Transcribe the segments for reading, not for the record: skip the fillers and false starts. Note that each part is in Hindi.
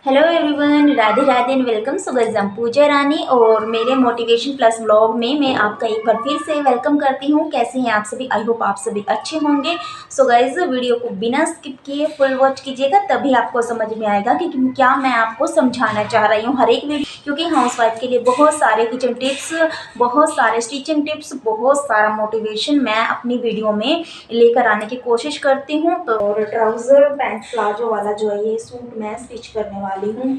Hello everyone, Radhe Radhe and welcome. So guys, हम पूजा रानी और मेरे मोटिवेशन प्लस व्लॉग में मैं आपका एक बार फिर से वेलकम करती हूँ। कैसे हैं आप सभी? आई होप आप सभी अच्छे होंगे। सो गाइस, वीडियो को बिना स्किप किए फुल वॉच कीजिएगा, तभी आपको समझ में आएगा कि क्या मैं आपको समझाना चाह रही हूँ हर एक वीडियो। क्योंकि हाउसवाइफ के लिए बहुत सारे किचन टिप्स, बहुत सारे स्टिचिंग टिप्स, बहुत सारा मोटिवेशन मैं अपनी वीडियो में लेकर आने की कोशिश करती हूँ। तो और ट्राउज़र पैंट प्लाजो वाला जो है ये सूट मैं स्टिच करने वाली हूँ।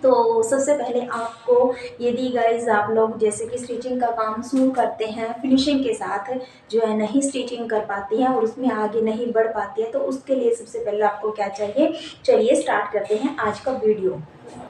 तो सबसे पहले आपको, यदि गाइज आप लोग जैसे कि स्टिचिंग का काम शुरू करते हैं फिनिशिंग के साथ, जो है नहीं स्टिचिंग कर पाती हैं और उसमें आगे नहीं बढ़ पाती है, तो उसके लिए सबसे पहले आपको क्या चाहिए, चलिए स्टार्ट करते हैं आज का वीडियो।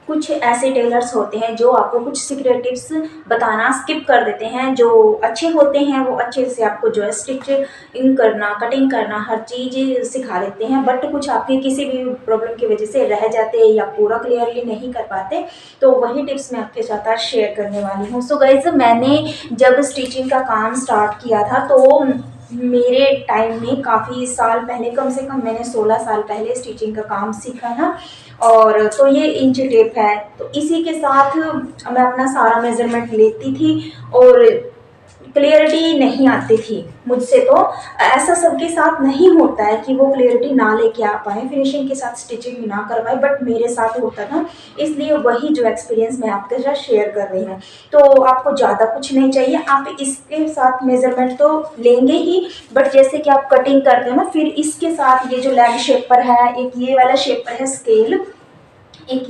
कुछ ऐसे टेलर्स होते हैं जो आपको कुछ सीक्रेट टिप्स बताना स्किप कर देते हैं। जो अच्छे होते हैं वो अच्छे से आपको जो है स्टिचिंग करना, कटिंग करना, हर चीज़ सिखा देते हैं। बट कुछ आपके किसी भी प्रॉब्लम की वजह से रह जाते हैं या पूरा क्लियरली नहीं कर पाते, तो वही टिप्स मैं आपके साथ शेयर करने वाली हूँ। सो गाइज, मैंने जब स्टिचिंग का काम स्टार्ट किया था तो मेरे टाइम में काफ़ी साल पहले, कम से कम मैंने 16 साल पहले स्टिचिंग का काम सीखा था। और तो ये इंच टेप है, तो इसी के साथ मैं अपना सारा मेजरमेंट लेती थी और क्लियरिटी नहीं आती थी मुझसे। तो ऐसा सबके साथ नहीं होता है कि वो क्लियरिटी ना लेके आ पाए, फिनिशिंग के साथ स्टिचिंग ना कर पाए, बट मेरे साथ होता था। इसलिए वही जो एक्सपीरियंस मैं आपके साथ शेयर कर रही हूँ। तो आपको ज़्यादा कुछ नहीं चाहिए, आप इसके साथ मेजरमेंट तो लेंगे ही, बट जैसे कि आप कटिंग करते हो ना, फिर इसके साथ ये जो लेग शेपर है, एक ये वाला शेपर है स्केल, एक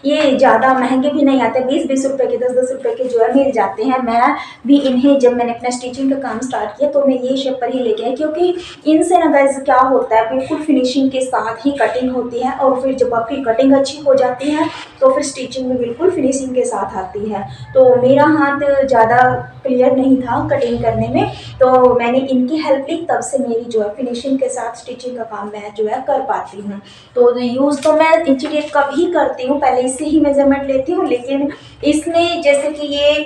ये ज़्यादा महंगे भी नहीं आते, 20-20 रुपए के, 10-10 रुपए के जो है मिल जाते हैं। मैं भी इन्हें, जब मैंने अपना स्टिचिंग का काम स्टार्ट किया तो मैं ये शेप पर ही लेके आई, क्योंकि इनसे ना गाइस क्या होता है, बिल्कुल फिनिशिंग के साथ ही कटिंग होती है और फिर जब आपकी कटिंग अच्छी हो जाती है तो फिर स्टिचिंग में बिल्कुल फिनिशिंग के साथ आती है। तो मेरा हाथ ज़्यादा क्लियर नहीं था कटिंग करने में, तो मैंने इनकी हेल्प ली, तब से मेरी जो है फिनिशिंग के साथ स्टिचिंग का काम मैं जो है कर पाती हूँ। तो यूज़ तो मैं इंची टेप का भी करती हूँ, पहले इससे ही मेजरमेंट लेती हूँ, लेकिन इसमें जैसे कि ये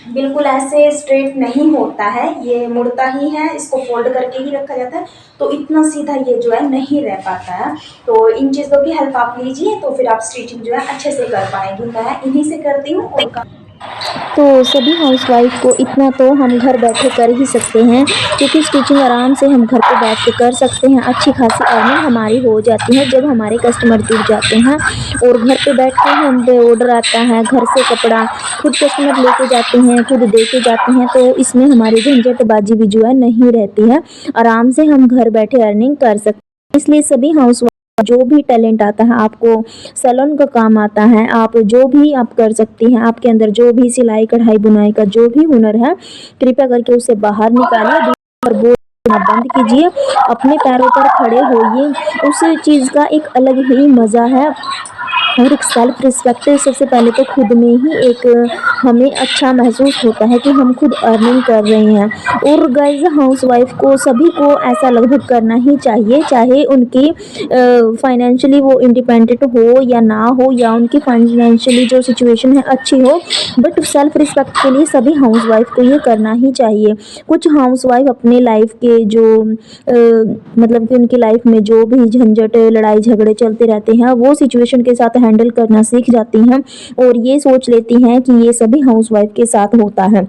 बिल्कुल ऐसे स्ट्रेट नहीं होता है, ये मुड़ता ही है, इसको फोल्ड करके ही रखा जाता है, तो इतना सीधा ये जो है नहीं रह पाता है। तो इन चीज़ों की हेल्प आप लीजिए तो फिर आप स्टिचिंग जो है अच्छे से कर पाएंगी। मैं इन्हीं से करती हूँ और तो सभी हाउसवाइफ को इतना तो हम घर बैठे कर ही सकते हैं, क्योंकि स्टिचिंग आराम से हम घर पे बैठ के कर सकते हैं। अच्छी खासी अर्निंग हमारी हो जाती है जब हमारे कस्टमर जुड़ जाते हैं। और घर पे बैठ के हम पे ऑर्डर आता है, घर से कपड़ा खुद कस्टमर लेके जाते हैं, खुद दे के जाते हैं, तो इसमें हमारी झंझटबाजी भी जो है नहीं रहती है। आराम से हम घर बैठे अर्निंग कर सकते हैं। इसलिए सभी हाउस जो भी टैलेंट आता है, आपको सैलून का काम आता है, आप जो भी आप कर सकती हैं, आपके अंदर जो भी सिलाई कढ़ाई बुनाई का जो भी हुनर है, कृपया करके उसे बाहर निकालिए और बोलना बंद कीजिए। अपने पैरों पर खड़े होइए, उस चीज़ का एक अलग ही मज़ा है। और एक सेल्फ रिस्पेक्ट सबसे पहले तो खुद में ही एक हमें अच्छा महसूस होता है कि हम खुद अर्निंग कर रहे हैं। और गाइज, हाउसवाइफ को सभी को ऐसा लगभग करना ही चाहिए, चाहे उनकी फाइनेंशियली वो इंडिपेंडेंट हो या ना हो, या उनकी फाइनेंशियली जो सिचुएशन है अच्छी हो, बट सेल्फ रिस्पेक्ट के लिए सभी हाउसवाइफ को ये करना ही चाहिए। कुछ हाउसवाइफ अपने लाइफ के जो मतलब कि उनकी लाइफ में जो भी झंझट लड़ाई झगड़े चलते रहते हैं, वो सिचुएशन के साथ हैंडल करना सीख जाती हैं और ये सोच लेती हैं कि ये सभी हाउसवाइफ के साथ होता है।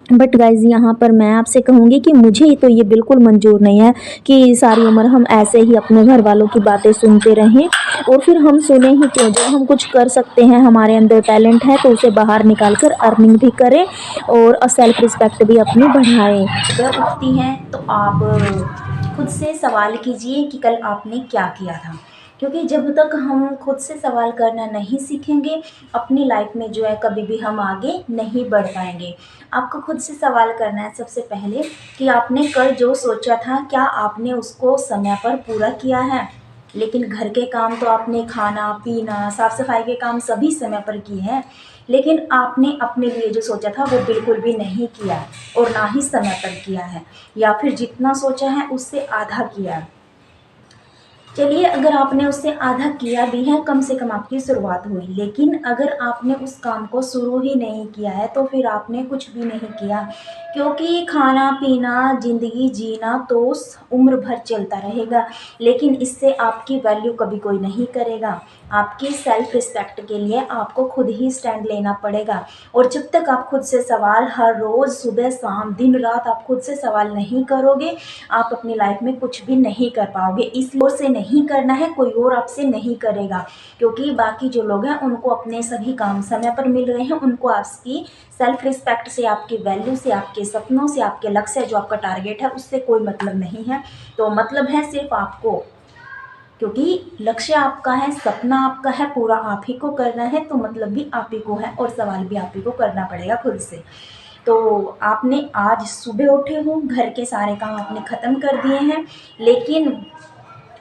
बट गाइज, यहाँ पर मैं आपसे कहूँगी कि मुझे तो ये बिल्कुल मंजूर नहीं है कि सारी उम्र हम ऐसे ही अपने घर वालों की बातें सुनते रहें। और फिर हम सुने ही क्यों, जब हम कुछ कर सकते हैं, हमारे अंदर टैलेंट है, तो उसे बाहर निकाल कर अर्निंग भी करें और सेल्फ रिस्पेक्ट भी अपनी बढ़ाएं। अगर उठती हैं तो आप खुद से सवाल कीजिए कि कल आपने क्या किया था। क्योंकि जब तक हम खुद से सवाल करना नहीं सीखेंगे, अपनी लाइफ में जो है कभी भी हम आगे नहीं बढ़ पाएंगे। आपको खुद से सवाल करना है सबसे पहले कि आपने कल जो सोचा था, क्या आपने उसको समय पर पूरा किया है। लेकिन घर के काम तो आपने, खाना पीना साफ सफाई के काम सभी समय पर किए हैं, लेकिन आपने अपने लिए जो सोचा था वो बिल्कुल भी नहीं किया है और ना ही समय पर किया है, या फिर जितना सोचा है उससे आधा किया है। चलिए, अगर आपने उससे आधा किया भी है, कम से कम आपकी शुरुआत हुई। लेकिन अगर आपने उस काम को शुरू ही नहीं किया है तो फिर आपने कुछ भी नहीं किया, क्योंकि खाना पीना, ज़िंदगी जीना तो उम्र भर चलता रहेगा, लेकिन इससे आपकी वैल्यू कभी कोई नहीं करेगा। आपकी सेल्फ रिस्पेक्ट के लिए आपको खुद ही स्टैंड लेना पड़ेगा, और जब तक आप खुद से सवाल हर रोज़ सुबह शाम दिन रात आप खुद से सवाल नहीं करोगे, आप अपनी लाइफ में कुछ भी नहीं कर पाओगे। इस ओर से नहीं करना है, कोई और आपसे नहीं करेगा, क्योंकि बाकी जो लोग हैं उनको अपने सभी काम समय पर मिल रहे हैं। उनको आपकी सेल्फ रिस्पेक्ट से, आपकी वैल्यू से, आपके सपनों से, आपके लक्ष्य जो आपका टारगेट है उससे कोई मतलब नहीं है। तो मतलब है सिर्फ आपको, क्योंकि लक्ष्य आपका है, सपना आपका है, पूरा आप ही को करना है, तो मतलब भी आप ही को है और सवाल भी आप ही को करना पड़ेगा खुद से। तो आपने आज सुबह उठे हो, घर के सारे काम आपने ख़त्म कर दिए हैं, लेकिन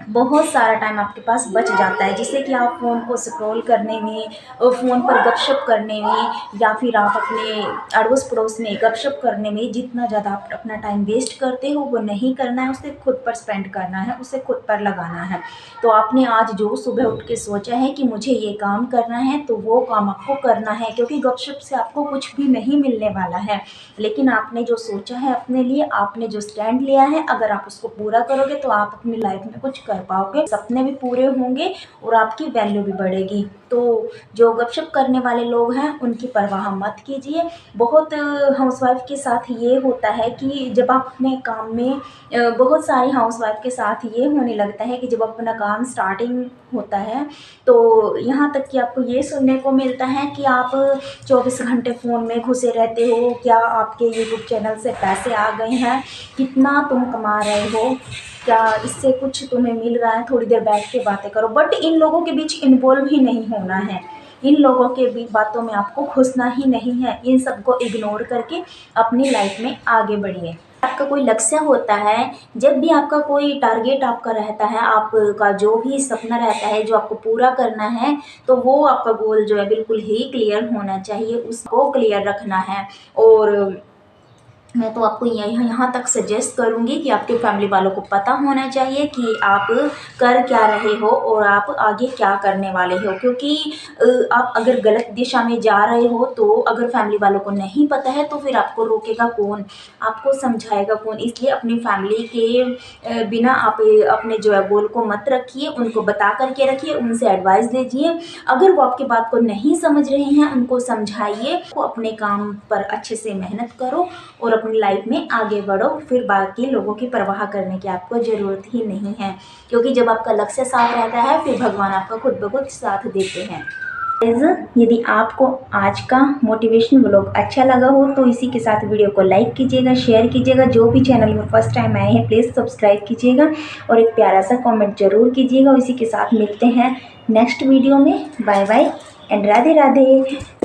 बहुत सारा टाइम आपके पास बच जाता है, जिससे कि आप फ़ोन को स्क्रॉल करने में और फ़ोन पर गपशप करने में, या फिर आप अपने अड़ोस पड़ोस में गपशप करने में जितना ज़्यादा आप अपना टाइम वेस्ट करते हो वो नहीं करना है, उसे खुद पर स्पेंड करना है, उसे खुद पर लगाना है। तो आपने आज जो सुबह उठ के सोचा है कि मुझे ये काम करना है, तो वो काम आपको करना है, क्योंकि गपशप से आपको कुछ भी नहीं मिलने वाला है। लेकिन आपने जो सोचा है अपने लिए, आपने जो स्टैंड लिया है, अगर आप उसको पूरा करोगे तो आप अपनी लाइफ में कुछ कर पाओगे, सपने भी पूरे होंगे और आपकी वैल्यू भी बढ़ेगी। तो जो गपशप करने वाले लोग हैं उनकी परवाह मत कीजिए। बहुत हाउसवाइफ के साथ ये होता है कि जब आप अपने काम में बहुत सारी हाउसवाइफ के साथ ये होने लगता है कि जब अपना काम स्टार्टिंग होता है तो यहाँ तक कि आपको ये सुनने को मिलता है कि आप 24 घंटे फ़ोन में घुसे रहते हो, क्या आपके यूट्यूब चैनल से पैसे आ गए हैं, कितना तुम कमा रहे हो, क्या इससे कुछ तुम्हें मिल रहा है, थोड़ी देर बैठ के बातें करो। बट इन लोगों के बीच इन्वॉल्व ही नहीं होना है, इन लोगों के बीच बातों में आपको घुसना ही नहीं है। इन सबको इग्नोर करके अपनी लाइफ में आगे बढ़िए। आपका कोई लक्ष्य होता है, जब भी आपका कोई टारगेट आपका रहता है, आपका जो भी सपना रहता है जो आपको पूरा करना है, तो वो आपका गोल जो है बिल्कुल ही क्लियर होना चाहिए, उसको क्लियर रखना है। और मैं तो आपको यहाँ तक सजेस्ट करूँगी कि आपके फैमिली वालों को पता होना चाहिए कि आप कर क्या रहे हो और आप आगे क्या करने वाले हो, क्योंकि आप अगर गलत दिशा में जा रहे हो तो अगर फैमिली वालों को नहीं पता है तो फिर आपको रोकेगा कौन, आपको समझाएगा कौन। इसलिए अपनी फैमिली के बिना आप अपने जो है गोल को मत रखिए, उनको बता करके रखिए, उनसे एडवाइस दीजिए। अगर वो आपकी बात को नहीं समझ रहे हैं उनको समझाइए, वो अपने काम पर अच्छे से मेहनत करो और अपनी लाइफ में आगे बढ़ो, फिर बाकी लोगों की परवाह करने की आपको ज़रूरत ही नहीं है, क्योंकि जब आपका लक्ष्य साफ रहता है फिर भगवान आपका खुद ब खुद साथ देते हैं। यदि आपको आज का मोटिवेशन व्लॉग अच्छा लगा हो तो इसी के साथ वीडियो को लाइक कीजिएगा, शेयर कीजिएगा। जो भी चैनल में फर्स्ट टाइम आए हैं प्लीज़ सब्सक्राइब कीजिएगा और एक प्यारा सा कमेंट जरूर कीजिएगा। इसी के साथ मिलते हैं नेक्स्ट वीडियो में। Bye bye and Radhe Radhe.